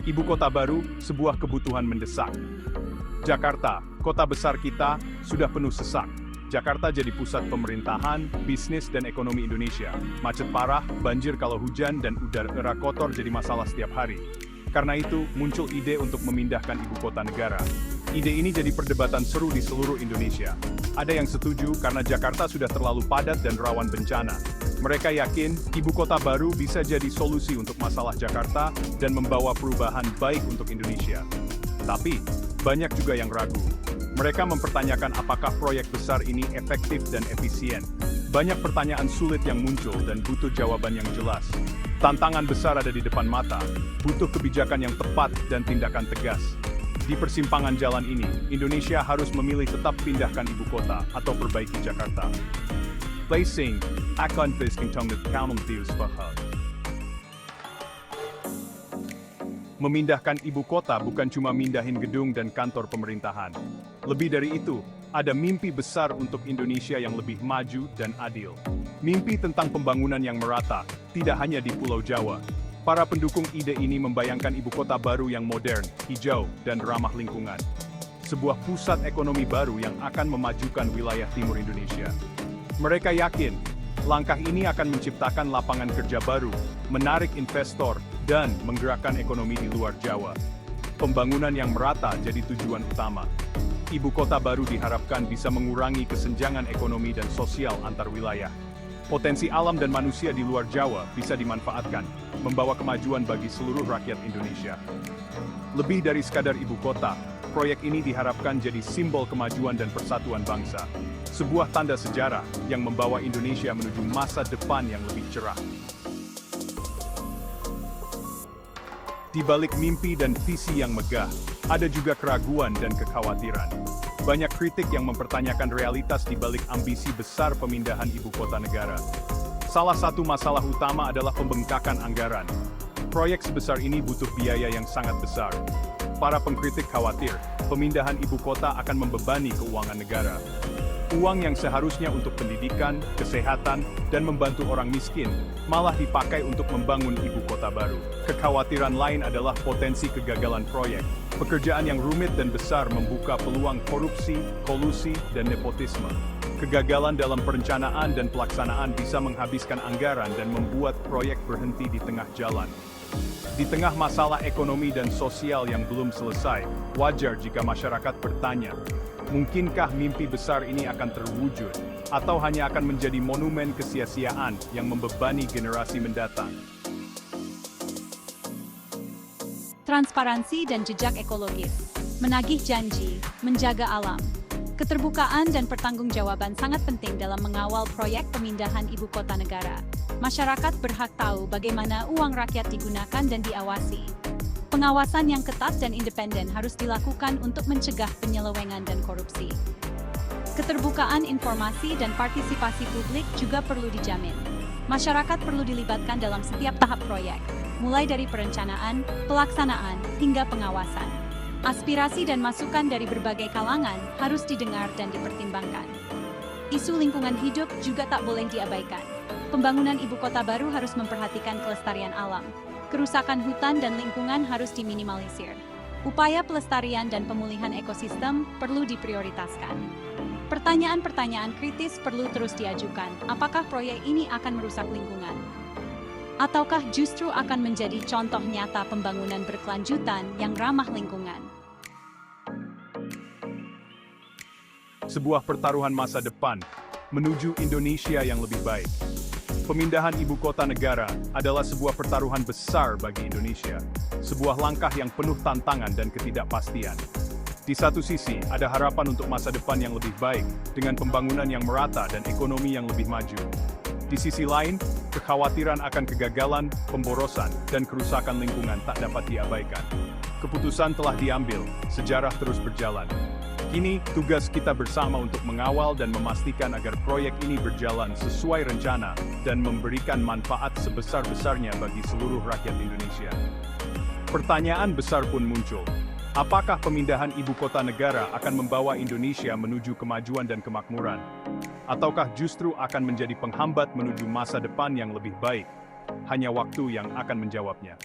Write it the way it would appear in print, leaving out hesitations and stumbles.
Ibu kota baru, sebuah kebutuhan mendesak. Jakarta, kota besar kita, sudah penuh sesak. Jakarta jadi pusat pemerintahan, bisnis, dan ekonomi Indonesia. Macet parah, banjir kalau hujan, dan udara kotor jadi masalah setiap hari. Karena itu, muncul ide untuk memindahkan ibu kota negara. Ide ini jadi perdebatan seru di seluruh Indonesia. Ada yang setuju karena Jakarta sudah terlalu padat dan rawan bencana. Mereka yakin ibu kota baru bisa jadi solusi untuk masalah Jakarta dan membawa perubahan baik untuk Indonesia. Tapi, banyak juga yang ragu. Mereka mempertanyakan apakah proyek besar ini efektif dan efisien. Banyak pertanyaan sulit yang muncul dan butuh jawaban yang jelas. Tantangan besar ada di depan mata, butuh kebijakan yang tepat dan tindakan tegas. Di persimpangan jalan ini, Indonesia harus memilih tetap pindahkan ibu kota atau perbaiki Jakarta. Placing akan fiskingtong kaunong tius fahal. Memindahkan ibu kota bukan cuma mindahin gedung dan kantor pemerintahan. Lebih dari itu, ada mimpi besar untuk Indonesia yang lebih maju dan adil. Mimpi tentang pembangunan yang merata, tidak hanya di Pulau Jawa. Para pendukung ide ini membayangkan ibu kota baru yang modern, hijau, dan ramah lingkungan. Sebuah pusat ekonomi baru yang akan memajukan wilayah timur Indonesia. Mereka yakin, langkah ini akan menciptakan lapangan kerja baru, menarik investor, dan menggerakkan ekonomi di luar Jawa. Pembangunan yang merata jadi tujuan utama. Ibu kota baru diharapkan bisa mengurangi kesenjangan ekonomi dan sosial antar wilayah. Potensi alam dan manusia di luar Jawa bisa dimanfaatkan, membawa kemajuan bagi seluruh rakyat Indonesia. Lebih dari sekadar ibu kota, proyek ini diharapkan jadi simbol kemajuan dan persatuan bangsa. Sebuah tanda sejarah yang membawa Indonesia menuju masa depan yang lebih cerah. Di balik mimpi dan visi yang megah, ada juga keraguan dan kekhawatiran. Banyak kritik yang mempertanyakan realitas di balik ambisi besar pemindahan ibu kota negara. Salah satu masalah utama adalah pembengkakan anggaran. Proyek sebesar ini butuh biaya yang sangat besar. Para pengkritik khawatir, pemindahan ibu kota akan membebani keuangan negara. Uang yang seharusnya untuk pendidikan, kesehatan, dan membantu orang miskin, malah dipakai untuk membangun ibu kota baru. Kekhawatiran lain adalah potensi kegagalan proyek. Pekerjaan yang rumit dan besar membuka peluang korupsi, kolusi, dan nepotisme. Kegagalan dalam perencanaan dan pelaksanaan bisa menghabiskan anggaran dan membuat proyek berhenti di tengah jalan. Di tengah masalah ekonomi dan sosial yang belum selesai, wajar jika masyarakat bertanya, mungkinkah mimpi besar ini akan terwujud, atau hanya akan menjadi monumen kesia-siaan yang membebani generasi mendatang? Transparansi dan jejak ekologis, menagih janji, menjaga alam. Keterbukaan dan pertanggungjawaban sangat penting dalam mengawal proyek pemindahan ibu kota negara. Masyarakat berhak tahu bagaimana uang rakyat digunakan dan diawasi. Pengawasan yang ketat dan independen harus dilakukan untuk mencegah penyelewengan dan korupsi. Keterbukaan informasi dan partisipasi publik juga perlu dijamin. Masyarakat perlu dilibatkan dalam setiap tahap proyek, mulai dari perencanaan, pelaksanaan, hingga pengawasan. Aspirasi dan masukan dari berbagai kalangan harus didengar dan dipertimbangkan. Isu lingkungan hidup juga tak boleh diabaikan. Pembangunan ibu kota baru harus memperhatikan kelestarian alam. Kerusakan hutan dan lingkungan harus diminimalisir. Upaya pelestarian dan pemulihan ekosistem perlu diprioritaskan. Pertanyaan-pertanyaan kritis perlu terus diajukan. Apakah proyek ini akan merusak lingkungan? Ataukah justru akan menjadi contoh nyata pembangunan berkelanjutan yang ramah lingkungan? Sebuah pertaruhan masa depan menuju Indonesia yang lebih baik. Pemindahan ibu kota negara adalah sebuah pertaruhan besar bagi Indonesia, sebuah langkah yang penuh tantangan dan ketidakpastian. Di satu sisi, ada harapan untuk masa depan yang lebih baik, dengan pembangunan yang merata dan ekonomi yang lebih maju. Di sisi lain, kekhawatiran akan kegagalan, pemborosan, dan kerusakan lingkungan tak dapat diabaikan. Keputusan telah diambil, sejarah terus berjalan. Kini, tugas kita bersama untuk mengawal dan memastikan agar proyek ini berjalan sesuai rencana dan memberikan manfaat sebesar-besarnya bagi seluruh rakyat Indonesia. Pertanyaan besar pun muncul. Apakah pemindahan ibu kota negara akan membawa Indonesia menuju kemajuan dan kemakmuran? Ataukah justru akan menjadi penghambat menuju masa depan yang lebih baik? Hanya waktu yang akan menjawabnya.